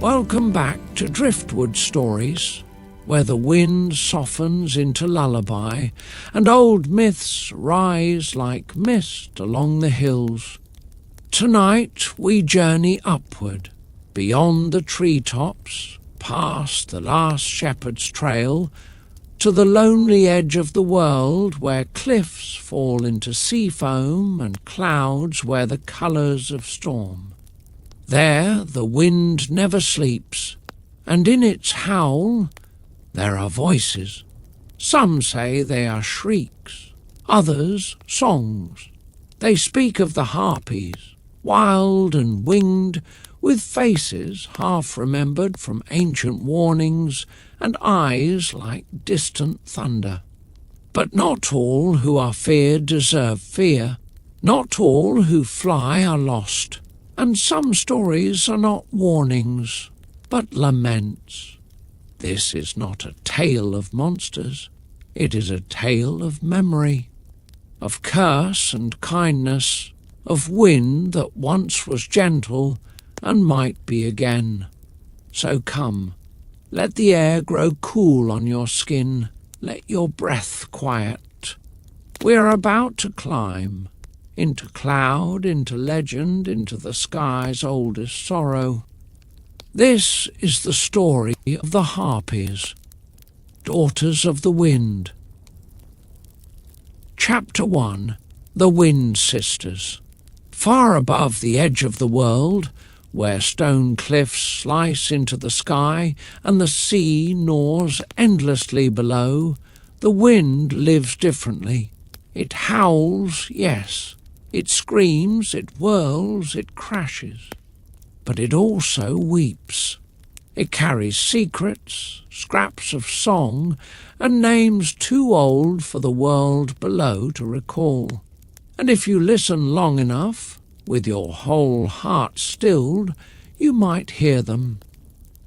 Welcome back to Driftwood Stories, where the wind softens into lullaby and old myths rise like mist along the hills. Tonight we journey upward, beyond the treetops, past the last shepherd's trail, to the lonely edge of the world where cliffs fall into sea foam and clouds wear the colours of storm. There the wind never sleeps, and in its howl there are voices. Some say they are shrieks, others songs. They speak of the Harpies, wild and winged, with faces half-remembered from ancient warnings and eyes like distant thunder. But not all who are feared deserve fear. Not all who fly are lost. And some stories are not warnings, but laments. This is not a tale of monsters. It is a tale of memory, of curse and kindness, of wind that once was gentle and might be again. So come, let the air grow cool on your skin, let your breath quiet. We are about to climb, into cloud, into legend, into the sky's oldest sorrow. This is the story of the Harpies, daughters of the wind. Chapter 1. The Wind Sisters. Far above the edge of the world, where stone cliffs slice into the sky and the sea gnaws endlessly below, the wind lives differently. It howls, yes. It screams, it whirls, it crashes. But it also weeps. It carries secrets, scraps of song, and names too old for the world below to recall. And if you listen long enough, with your whole heart stilled, you might hear them.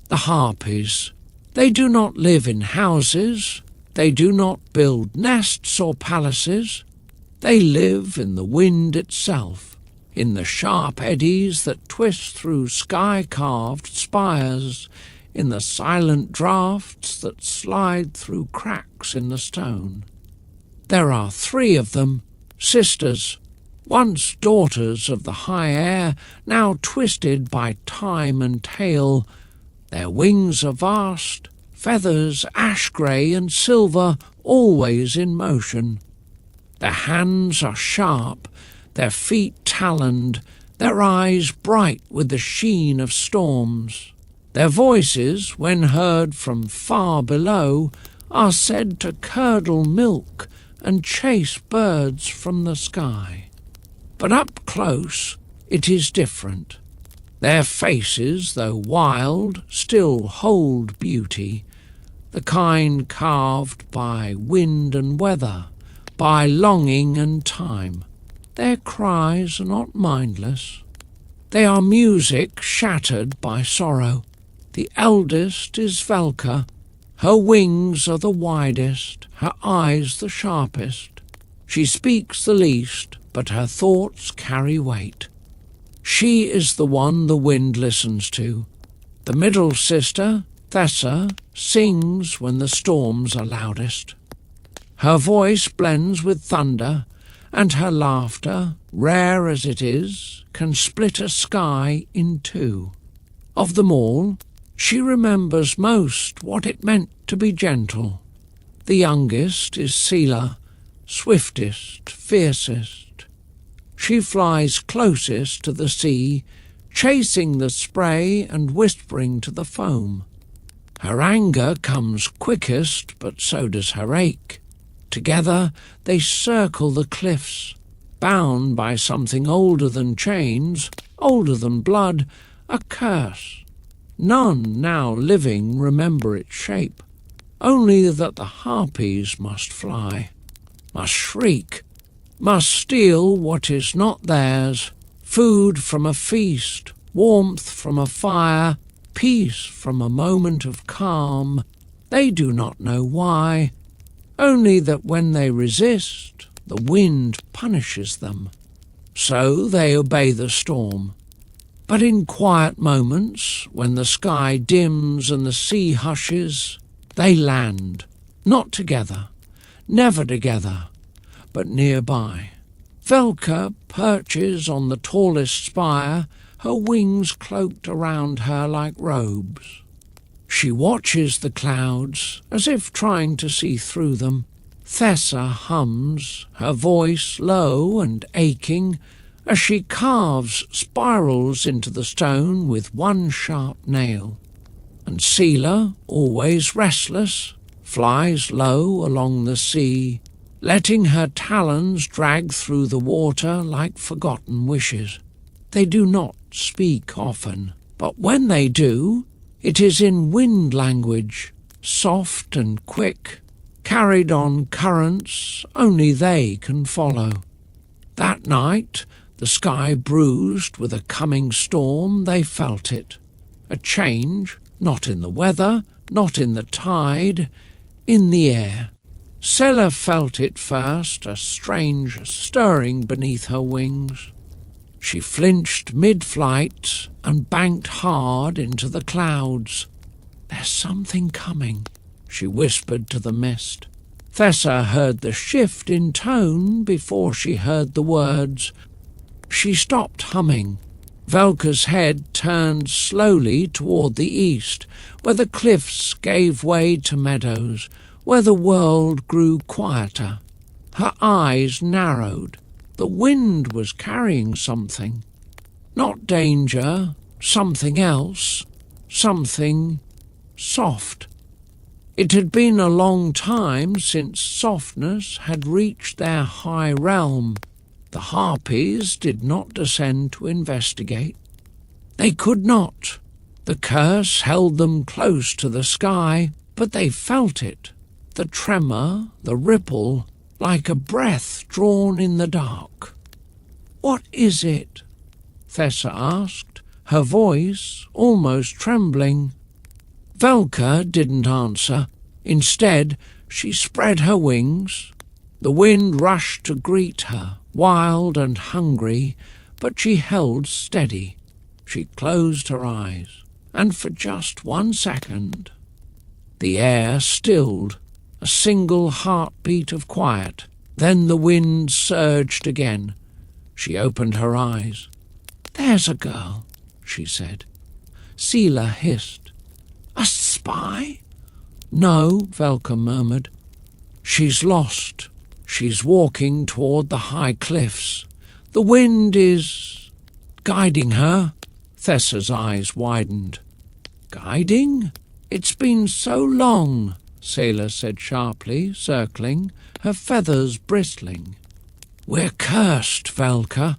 The Harpies. They do not live in houses. They do not build nests or palaces. They live in the wind itself, in the sharp eddies that twist through sky-carved spires, in the silent draughts that slide through cracks in the stone. There are 3 of them, sisters, once daughters of the high air, now twisted by time and tale. Their wings are vast, feathers ash-grey and silver, always in motion. Their hands are sharp, their feet taloned, their eyes bright with the sheen of storms. Their voices, when heard from far below, are said to curdle milk and chase birds from the sky. But up close it is different. Their faces, though wild, still hold beauty, the kind carved by wind and weather, by longing and time. Their cries are not mindless. They are music shattered by sorrow. The eldest is Velka. Her wings are the widest, her eyes the sharpest. She speaks the least, but her thoughts carry weight. She is the one the wind listens to. The middle sister, Thessa, sings when the storms are loudest. Her voice blends with thunder, and her laughter, rare as it is, can split a sky in 2. Of them all, she remembers most what it meant to be gentle. The youngest is Sela, swiftest, fiercest. She flies closest to the sea, chasing the spray and whispering to the foam. Her anger comes quickest, but so does her ache. Together they circle the cliffs, bound by something older than chains, older than blood, a curse. None now living remember its shape, only that the Harpies must fly, must shriek, must steal what is not theirs, food from a feast, warmth from a fire, peace from a moment of calm. They do not know why, only that when they resist, the wind punishes them. so they obey the storm. But in quiet moments, when the sky dims and the sea hushes, they land, not together, never together, but nearby. Velka perches on the tallest spire, her wings cloaked around her like robes. She watches the clouds, as if trying to see through them. Thessa hums, her voice low and aching, as she carves spirals into the stone with one sharp nail. And Sela, always restless, flies low along the sea, letting her talons drag through the water like forgotten wishes. They do not speak often, but when they do, it is in wind language, soft and quick, carried on currents only they can follow. That night, the sky bruised with a coming storm, they felt it. A change, not in the weather, not in the tide, in the air. Sela felt it first, a strange stirring beneath her wings. She flinched mid-flight and banked hard into the clouds. "There's something coming," she whispered to the mist. Thessa heard the shift in tone before she heard the words. She stopped humming. Velka's head turned slowly toward the east, where the cliffs gave way to meadows, where the world grew quieter. Her eyes narrowed. The wind was carrying something. Not danger, something else, something soft. It had been a long time since softness had reached their high realm. The Harpies did not descend to investigate. They could not. The curse held them close to the sky, but they felt it. The tremor, the ripple, like a breath drawn in the dark. "What is it?" Thessa asked, her voice almost trembling. Velka didn't answer. Instead, she spread her wings. The wind rushed to greet her, wild and hungry, but she held steady. She closed her eyes, and for just 1 second, the air stilled. A single heartbeat of quiet. Then the wind surged again. She opened her eyes. "There's a girl," she said. Sela hissed. "A spy?" "No," Velka murmured. "She's lost. She's walking toward the high cliffs. The wind is guiding her." Thessa's eyes widened. "Guiding? It's been so long," Sela said sharply, circling, her feathers bristling. "We're cursed, Velka.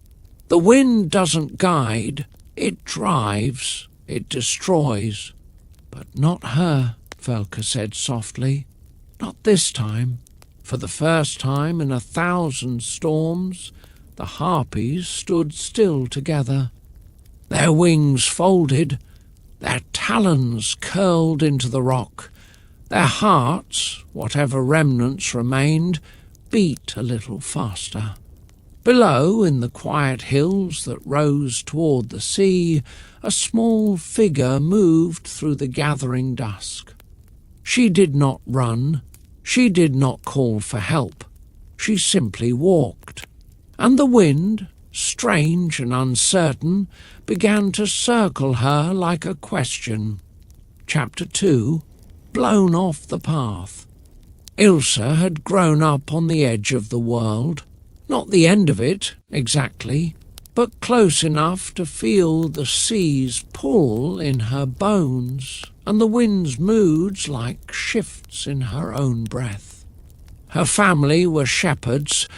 The wind doesn't guide. It drives. It destroys. But not her," Velka said softly. "Not this time." For the first time in 1,000 storms, the Harpies stood still together. Their wings folded, their talons curled into the rock. Their hearts, whatever remnants remained, beat a little faster. Below, in the quiet hills that rose toward the sea, a small figure moved through the gathering dusk. She did not run. She did not call for help. She simply walked. And the wind, strange and uncertain, began to circle her like a question. Chapter 2. Blown off the path. Ilsa had grown up on the edge of the world. Not the end of it, exactly, but close enough to feel the sea's pull in her bones and the wind's moods like shifts in her own breath. Her family were shepherds,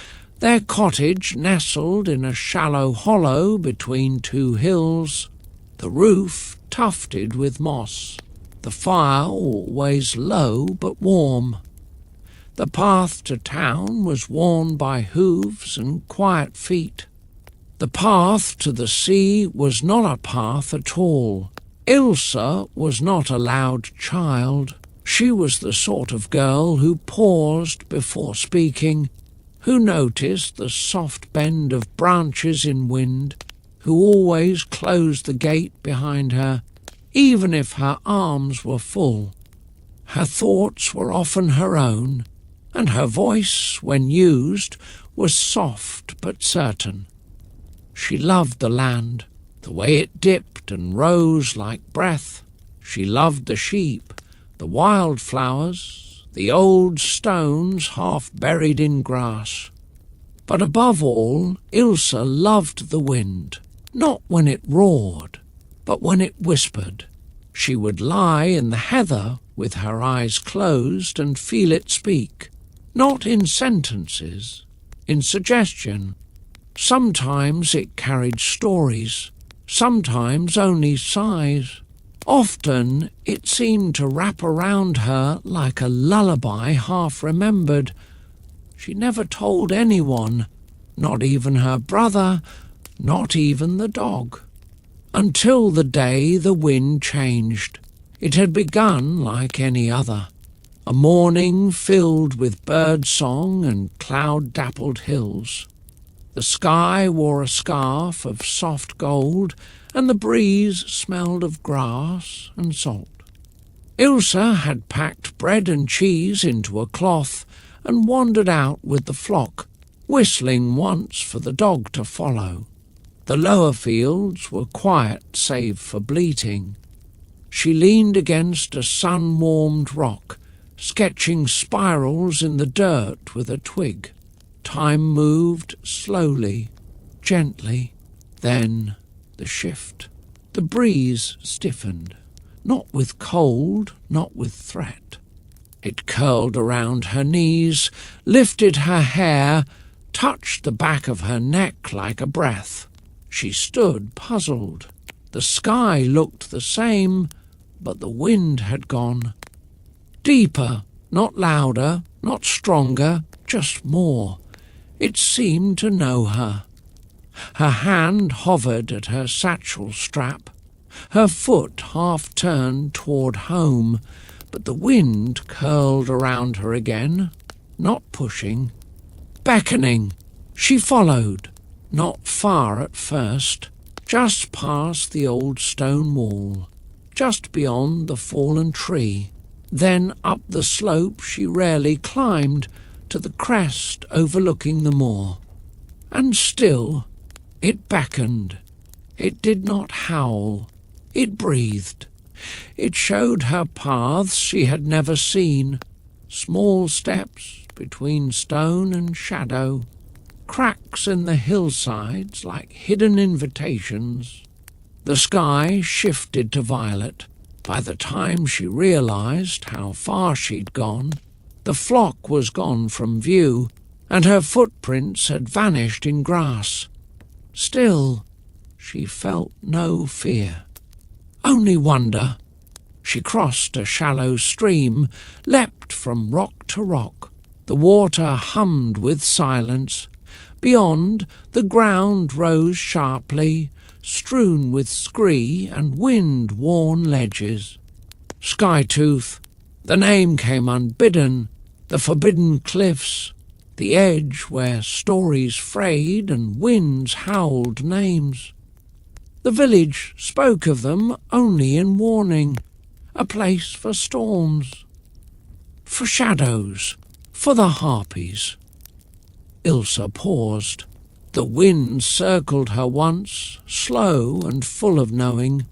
their cottage nestled in a shallow hollow between 2 hills, the roof tufted with moss, the fire always low but warm. The path to town was worn by hooves and quiet feet. The path to the sea was not a path at all. Ilsa was not a loud child. She was the sort of girl who paused before speaking, who noticed the soft bend of branches in wind, who always closed the gate behind her, even if her arms were full. Her thoughts were often her own, and her voice, when used, was soft but certain. She loved the land, the way it dipped and rose like breath. She loved the sheep, the wildflowers, the old stones half buried in grass. But above all, Ilsa loved the wind, not when it roared, but when it whispered. She would lie in the heather with her eyes closed and feel it speak, not in sentences, in suggestion. Sometimes it carried stories, sometimes only sighs. Often it seemed to wrap around her like a lullaby half remembered. She never told anyone, not even her brother, not even the dog. Until the day the wind changed. It had begun like any other, a morning filled with bird song and cloud-dappled hills. The sky wore a scarf of soft gold, and the breeze smelled of grass and salt. Ilsa had packed bread and cheese into a cloth and wandered out with the flock, whistling once for the dog to follow. The lower fields were quiet save for bleating. She leaned against a sun-warmed rock, sketching spirals in the dirt with a twig. Time moved slowly, gently. Then the shift. The breeze stiffened, not with cold, not with threat. It curled around her knees, lifted her hair, touched the back of her neck like a breath. She stood puzzled. The sky looked the same, but the wind had gone. Deeper, not louder, not stronger, just more. It seemed to know her. Her hand hovered at her satchel strap, her foot half turned toward home, but the wind curled around her again, not pushing, beckoning. She followed, not far at first, just past the old stone wall, just beyond the fallen tree, then up the slope she rarely climbed to the crest overlooking the moor. And still it beckoned. It did not howl. It breathed. It showed her paths she had never seen, small steps between stone and shadow, cracks in the hillsides like hidden invitations. The sky shifted to violet. By the time she realized how far she'd gone, the flock was gone from view, and her footprints had vanished in grass. Still, she felt no fear, only wonder. She crossed a shallow stream, leapt from rock to rock. The water hummed with silence. Beyond, the ground rose sharply, strewn with scree and wind-worn ledges. Skytooth, the name came unbidden, the forbidden cliffs, the edge where stories frayed and winds howled names. The village spoke of them only in warning, a place for storms, for shadows, for the Harpies. Ilsa paused. The wind circled her once, slow and full of knowing.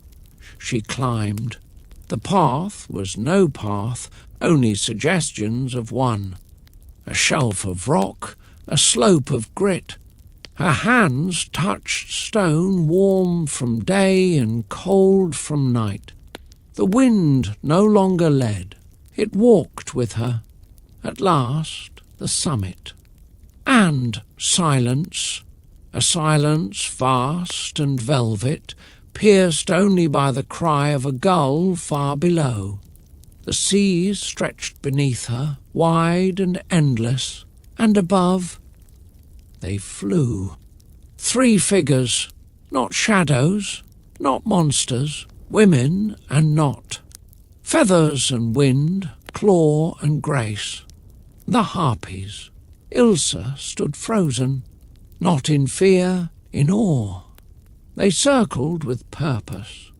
She climbed. The path was no path, only suggestions of one. A shelf of rock, a slope of grit. Her hands touched stone warm from day and cold from night. The wind no longer led. It walked with her. At last, the summit. And silence, a silence vast and velvet, pierced only by the cry of a gull far below. The sea stretched beneath her, wide and endless, and above they flew. 3 figures, not shadows, not monsters, women and not. Feathers and wind, claw and grace. The Harpies. Ilsa stood frozen, not in fear, in awe. They circled with purpose,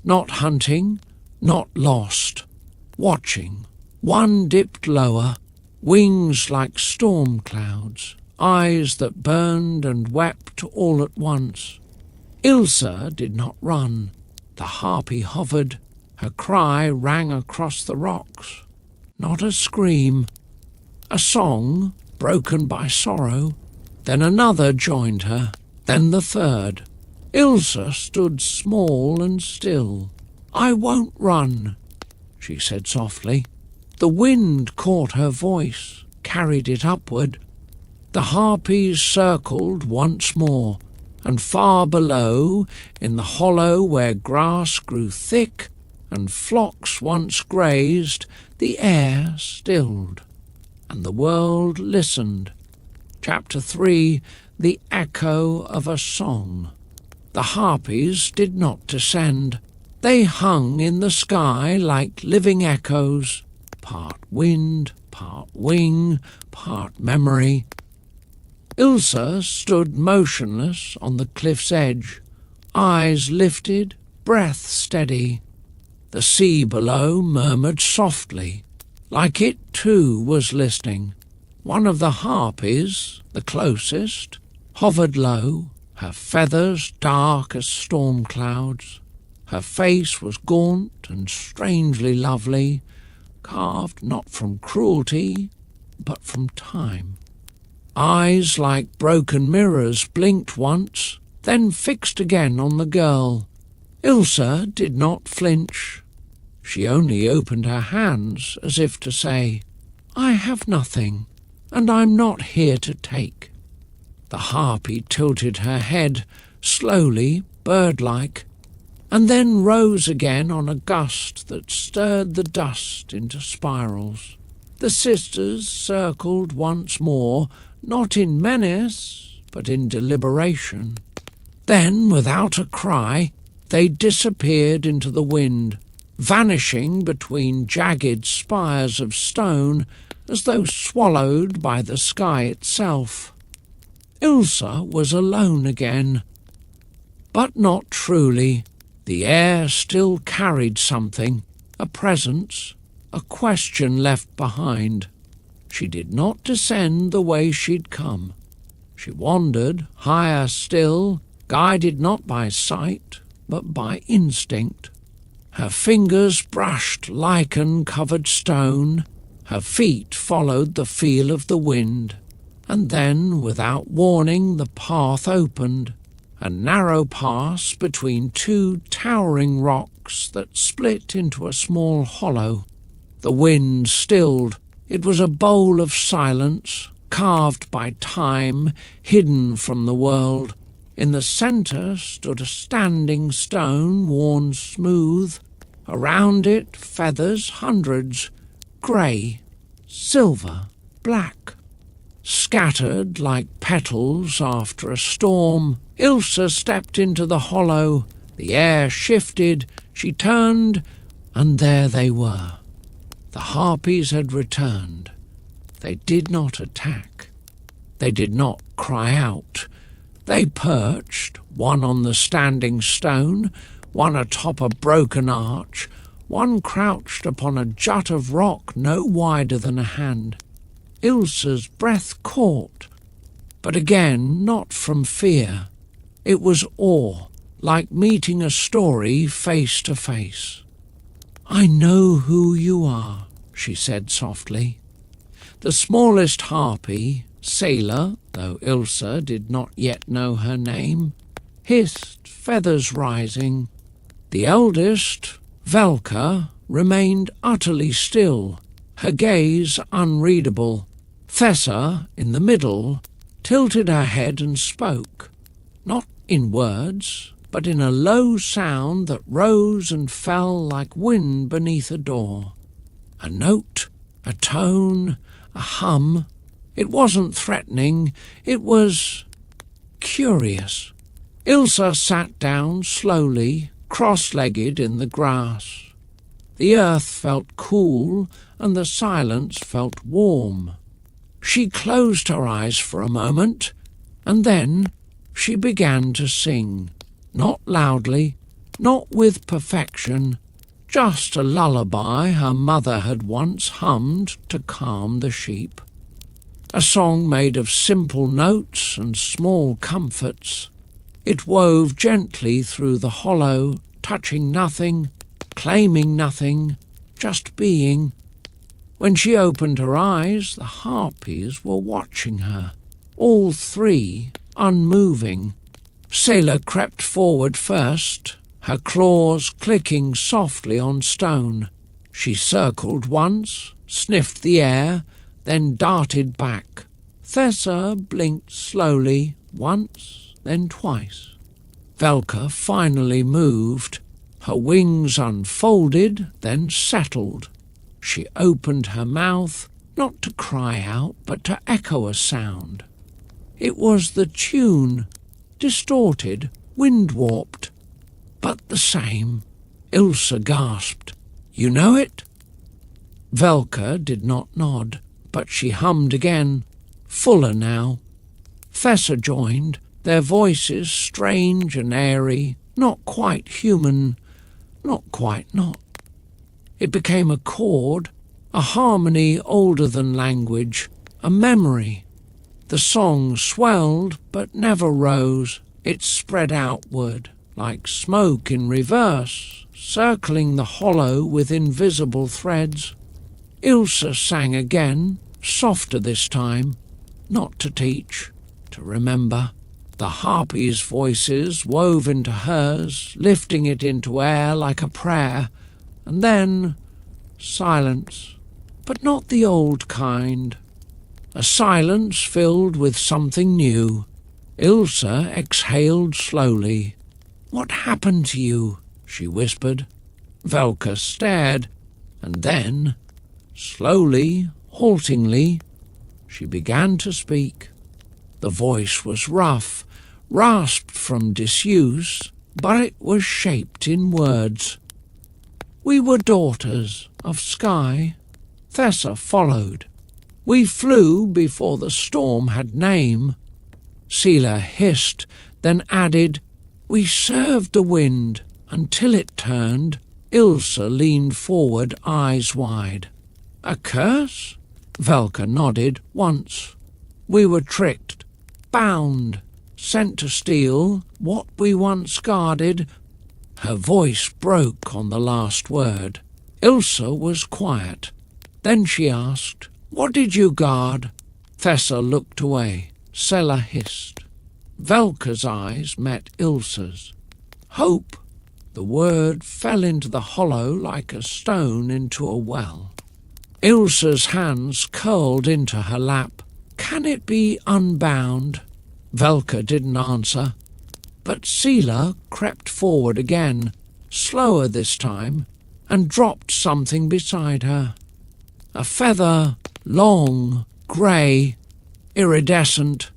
not hunting, not lost, watching. One dipped lower, wings like storm clouds, eyes that burned and wept all at once. Ilsa did not run. The harpy hovered. Her cry rang across the rocks. Not a scream. A song, broken by sorrow. Then another joined her. Then the third. Ilsa stood small and still. "I won't run," she said softly. The wind caught her voice, carried it upward. The harpies circled once more, and far below, in the hollow where grass grew thick and flocks once grazed, the air stilled, and the world listened. Chapter 3, The Echo of a Song. The harpies did not descend. They hung in the sky like living echoes, part wind, part wing, part memory. Ilsa stood motionless on the cliff's edge, eyes lifted, breath steady. The sea below murmured softly, like it too was listening. One of the harpies, the closest, hovered low, her feathers dark as storm clouds. Her face was gaunt and strangely lovely, carved not from cruelty, but from time. Eyes like broken mirrors blinked once, then fixed again on the girl. Ilsa did not flinch. She only opened her hands as if to say, "I have nothing, and I'm not here to take." The harpy tilted her head, slowly, bird-like, and then rose again on a gust that stirred the dust into spirals. The sisters circled once more, not in menace, but in deliberation. Then, without a cry, they disappeared into the wind, vanishing between jagged spires of stone as though swallowed by the sky itself. Ilsa was alone again, but not truly. The air still carried something, a presence, a question left behind. She did not descend the way she'd come. She wandered higher still, guided not by sight, but by instinct. Her fingers brushed lichen-covered stone, her feet followed the feel of the wind, and then, without warning, the path opened, a narrow pass between two towering rocks that split into a small hollow. The wind stilled. It was a bowl of silence, carved by time, hidden from the world. In the centre stood a standing stone worn smooth. Around it feathers hundreds, grey, silver, black. Scattered like petals after a storm, Ilsa stepped into the hollow. The air shifted, she turned, and there they were. The harpies had returned. They did not attack. They did not cry out. They perched, one on the standing stone, one atop a broken arch, one crouched upon a jut of rock no wider than a hand. Ilsa's breath caught, but again not from fear. It was awe, like meeting a story face to face. "I know who you are," she said softly. The smallest harpy, Sailor, though Ilsa did not yet know her name, hissed, feathers rising. The eldest, Velka, remained utterly still, her gaze unreadable. Thessa, in the middle, tilted her head and spoke, not in words, but in a low sound that rose and fell like wind beneath a door. A note, a tone, a hum. It wasn't threatening, it was curious. Ilsa sat down slowly, cross-legged in the grass. The earth felt cool and the silence felt warm. She closed her eyes for a moment, and then she began to sing, not loudly, not with perfection, just a lullaby her mother had once hummed to calm the sheep. A song made of simple notes and small comforts. It wove gently through the hollow, touching nothing, claiming nothing, just being. When she opened her eyes, the Harpies were watching her, all three, unmoving. Sailor crept forward first, her claws clicking softly on stone. She circled once, sniffed the air, then darted back. Thessa blinked slowly, once, then twice. Velka finally moved. Her wings unfolded, then settled. She opened her mouth, not to cry out, but to echo a sound. It was the tune, distorted, wind-warped, but the same. Ilsa gasped. "You know it?" Velka did not nod, but she hummed again, fuller now. Thessa joined, their voices strange and airy, not quite human, not quite not. It became a chord, a harmony older than language, a memory. The song swelled but never rose. It spread outward, like smoke in reverse, circling the hollow with invisible threads. Ilsa sang again, softer this time, not to teach, to remember. The Harpies' voices wove into hers, lifting it into air like a prayer, and then silence, but not the old kind. A silence filled with something new. Ilsa exhaled slowly. "What happened to you?" she whispered. Velka stared, and then, slowly, haltingly, she began to speak. The voice was rough, rasped from disuse, but it was shaped in words. "We were daughters of sky." Thessa followed. "We flew before the storm had name." Sela hissed, then added, "We served the wind until it turned." Ilsa leaned forward, eyes wide. "A curse?" Velka nodded once. "We were tricked, bound, sent to steal what we once guarded." Her voice broke on the last word. Ilsa was quiet. Then she asked, "What did you guard?" Thessa looked away. Sela hissed. Velka's eyes met Ilsa's. "Hope." The word fell into the hollow like a stone into a well. Ilsa's hands curled into her lap. "Can it be unbound?" Velka didn't answer, but Sela crept forward again, slower this time, and dropped something beside her. A feather, long, grey, iridescent.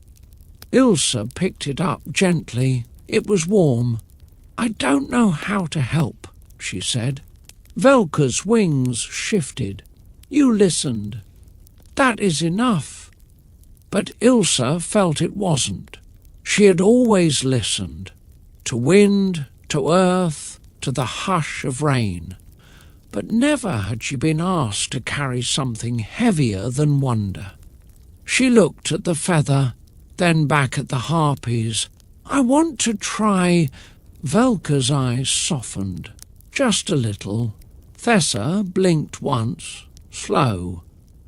Ilsa picked it up gently. It was warm. "I don't know how to help," she said. Velka's wings shifted. "You listened. That is enough." But Ilsa felt it wasn't. She had always listened. To wind, to earth, to the hush of rain. But never had she been asked to carry something heavier than wonder. She looked at the feather, then back at the Harpies. "I want to try." Velka's eyes softened, just a little. Thessa blinked once, slow.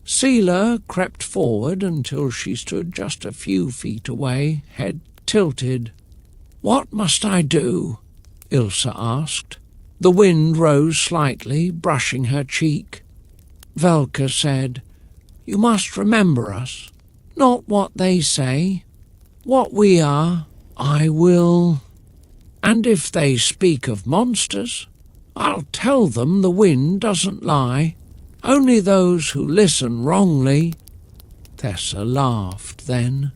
Sela crept forward until she stood just a few feet away, head tilted. "What must I do?" Ilsa asked. The wind rose slightly, brushing her cheek. Velka said, "You must remember us, not what they say, what we are. I will. And if they speak of monsters, I'll tell them the wind doesn't lie. Only those who listen wrongly." Thessa laughed then,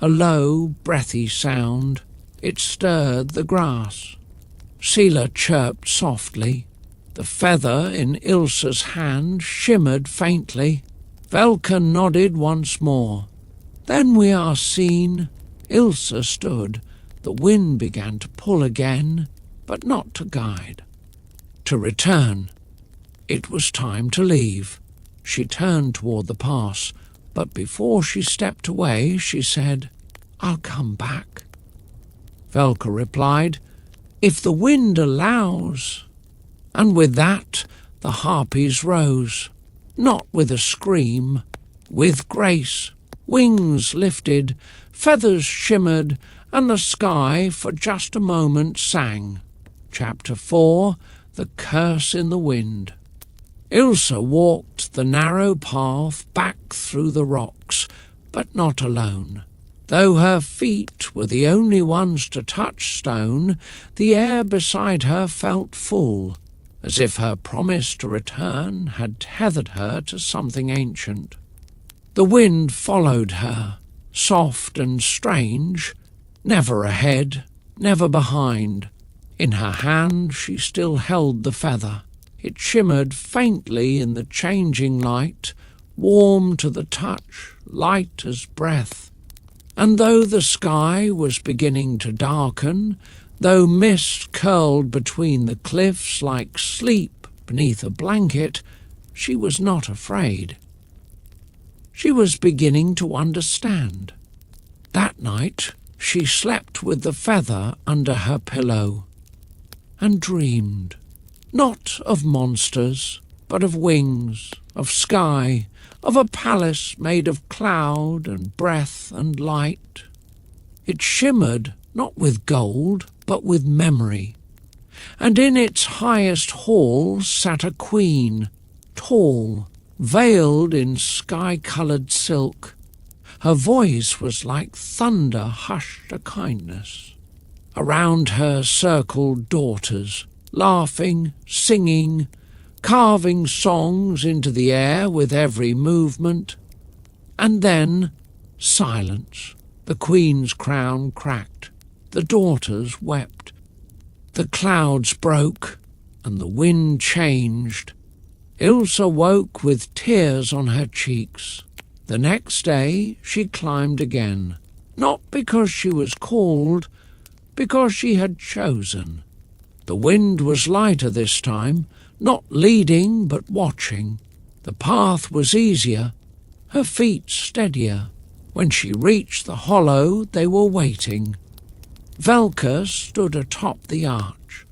a low, breathy sound. It stirred the grass. Sela chirped softly. The feather in Ilsa's hand shimmered faintly. Velka nodded once more. Then we are seen. Ilsa stood. The wind began to pull again, but not to guide. To return. It was time to leave. She turned toward the pass, but before she stepped away, she said, "I'll come back." Velka replied, "If the wind allows." And with that, the harpies rose, not with a scream, with grace. Wings lifted, feathers shimmered, and the sky for just a moment sang. Chapter 4, The Curse in the Wind. Ilsa walked the narrow path back through the rocks, but not alone. Though her feet were the only ones to touch stone, the air beside her felt full, as if her promise to return had tethered her to something ancient. The wind followed her, soft and strange, never ahead, never behind. In her hand she still held the feather. It shimmered faintly in the changing light, warm to the touch, light as breath. And though the sky was beginning to darken, though mist curled between the cliffs like sleep beneath a blanket, she was not afraid. She was beginning to understand. That night she slept with the feather under her pillow and dreamed, not of monsters, but of wings, of sky, of a palace made of cloud and breath and light. It shimmered not with gold, but with memory, and in its highest hall sat a queen, tall, veiled in sky-coloured silk. Her voice was like thunder hushed to kindness. Around her circled daughters, laughing, singing, carving songs into the air with every movement. And then silence. The queen's crown cracked. The daughters wept. The clouds broke, and the wind changed. Ilsa woke with tears on her cheeks. The next day she climbed again, not because she was called, because she had chosen. The wind was lighter this time, not leading but watching. The path was easier, her feet steadier. When she reached the hollow, they were waiting. Velka stood atop the arch,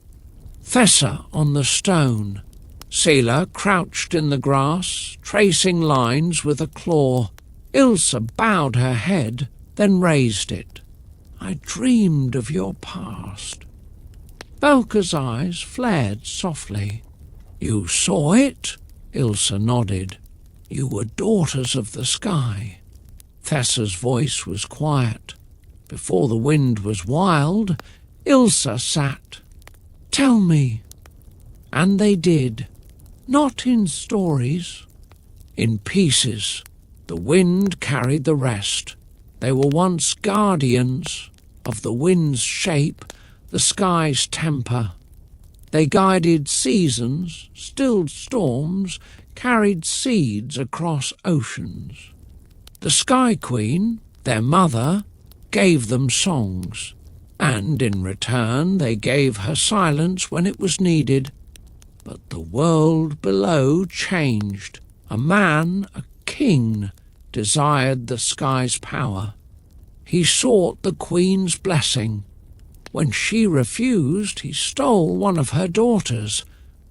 Thessa on the stone, Sela crouched in the grass, tracing lines with a claw. Ilsa bowed her head, then raised it. "I dreamed of your past." Velka's eyes flared softly. "You saw it?" Ilsa nodded. "You were daughters of the sky." Thessa's voice was quiet. Before the wind was wild, Ilsa sat. "Tell me." And they did. Not in stories, in pieces. The wind carried the rest. They were once guardians of the wind's shape, the sky's temper. They guided seasons, stilled storms, carried seeds across oceans. The Sky Queen, their mother, gave them songs, and in return they gave her silence when it was needed. But the world below changed. A man, a king, desired the sky's power. He sought the queen's blessing. When she refused, he stole one of her daughters,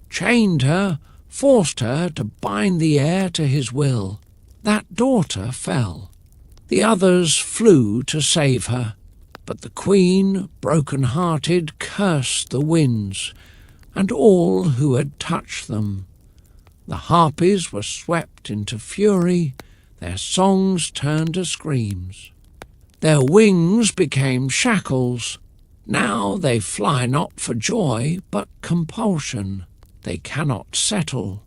chained her, forced her to bind the air to his will. That daughter fell. The others flew to save her, but the queen, broken-hearted, cursed the winds and all who had touched them. The harpies were swept into fury, their songs turned to screams. Their wings became shackles. Now they fly not for joy, but compulsion. They cannot settle,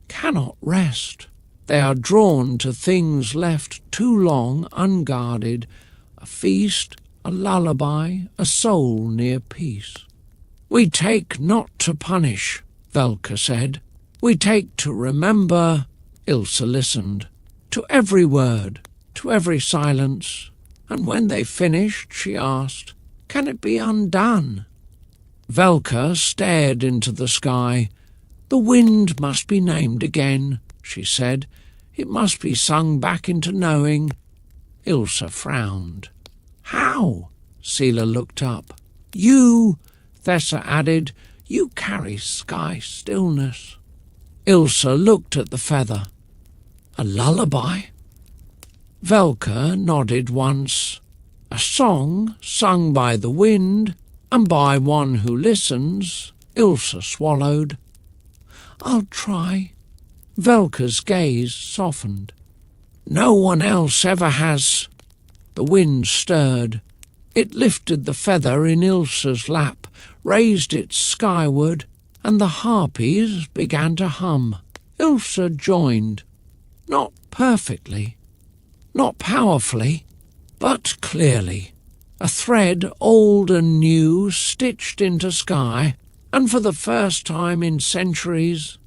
cannot rest. They are drawn to things left too long unguarded, a feast, a lullaby, a soul near peace. "We take not to punish," Velka said. "We take to remember." Ilsa listened. to every word, to every silence, and when they finished, she asked, "Can it be undone?" Velka stared into the sky. "The wind must be named again," she said. "It must be sung back into knowing." Ilsa frowned. "How?" Sela looked up. "You," Thessa added, "you carry sky stillness." Ilsa looked at the feather. "A lullaby?" Velka nodded once. "A song sung by the wind, and by one who listens," Ilsa swallowed. "I'll try." Velka's gaze softened. "No one else ever has." The wind stirred. It lifted the feather in Ilsa's lap, raised it skyward, and the harpies began to hum. Ilsa joined. Not perfectly, not powerfully, but clearly. A thread old and new stitched into sky, and for the first time in centuries,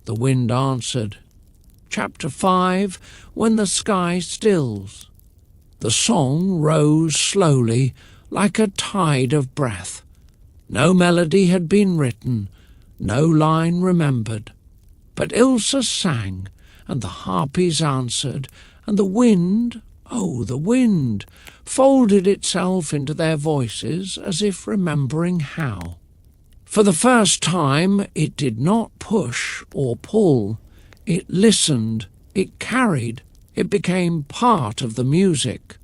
the wind answered. Chapter 5, When the Sky Stills. The song rose slowly, like a tide of breath. No melody had been written, no line remembered. But Ilsa sang, and the harpies answered, and the wind, oh, the wind, folded itself into their voices as if remembering how. For the first time it did not push or pull. It listened, it carried, it became part of the music.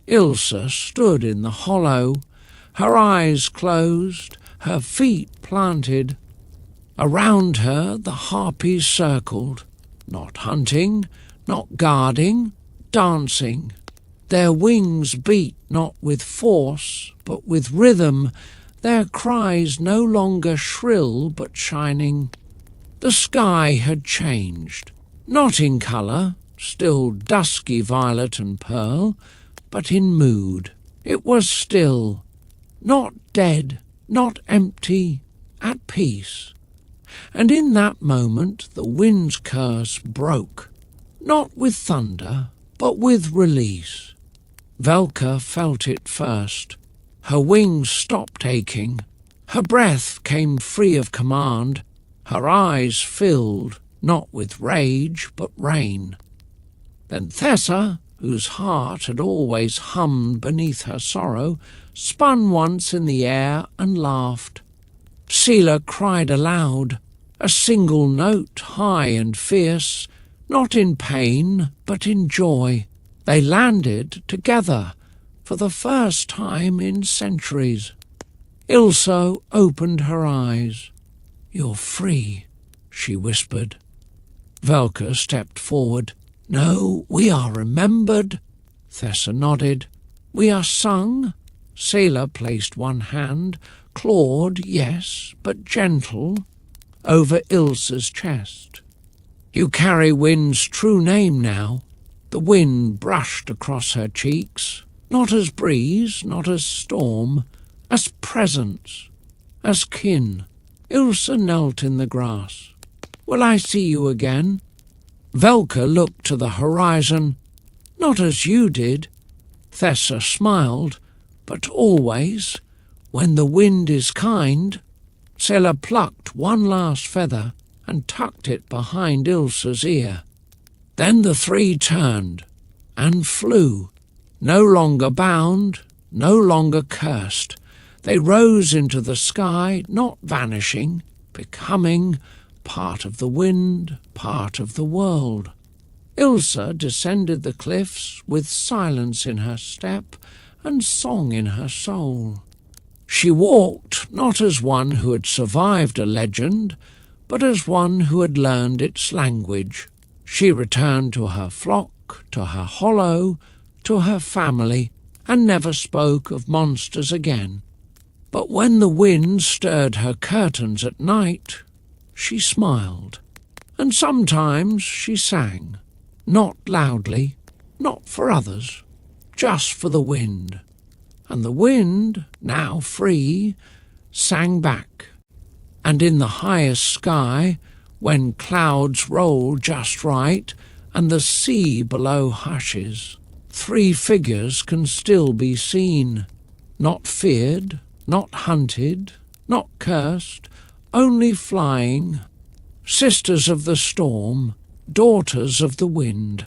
Ilsa stood in the hollow, her eyes closed, her feet planted. Around her the harpies circled, not hunting, not guarding, dancing. Their wings beat not with force, but with rhythm, their cries no longer shrill but shining. The sky had changed, not in colour, still dusky violet and pearl, but in mood. It was still, not dead, not empty, at peace. And in that moment the wind's curse broke, not with thunder, but with release. Velka felt it first. Her wings stopped aching. Her breath came free of command. Her eyes filled, not with rage, but rain. Then Thessa, whose heart had always hummed beneath her sorrow, spun once in the air and laughed. Sela cried aloud, a single note, high and fierce, not in pain, but in joy. They landed together, for the first time in centuries. Ilsa opened her eyes. "You're free," she whispered. Velka stepped forward. "No, we are remembered." Thessa nodded. "We are sung." Sela placed one hand, clawed, yes, but gentle, over Ilsa's chest. "You carry wind's true name now." The wind brushed across her cheeks, not as breeze, not as storm, as presence, as kin. Ilsa knelt in the grass. "Will I see you again?" Velka looked to the horizon. "Not as you did." Thessa smiled. "But always, when the wind is kind." Sela plucked one last feather and tucked it behind Ilsa's ear. Then the three turned and flew, no longer bound, no longer cursed. They rose into the sky, not vanishing, becoming part of the wind, part of the world. Ilsa descended the cliffs with silence in her step and song in her soul. She walked not as one who had survived a legend, but as one who had learned its language. She returned to her flock, to her hollow, to her family, and never spoke of monsters again. But when the wind stirred her curtains at night, she smiled, and sometimes she sang, not loudly, not for others, just for the wind. And the wind, now free, sang back. And in the highest sky, when clouds roll just right, and the sea below hushes, 3 figures can still be seen, not feared, not hunted, not cursed, only flying, sisters of the storm, daughters of the wind,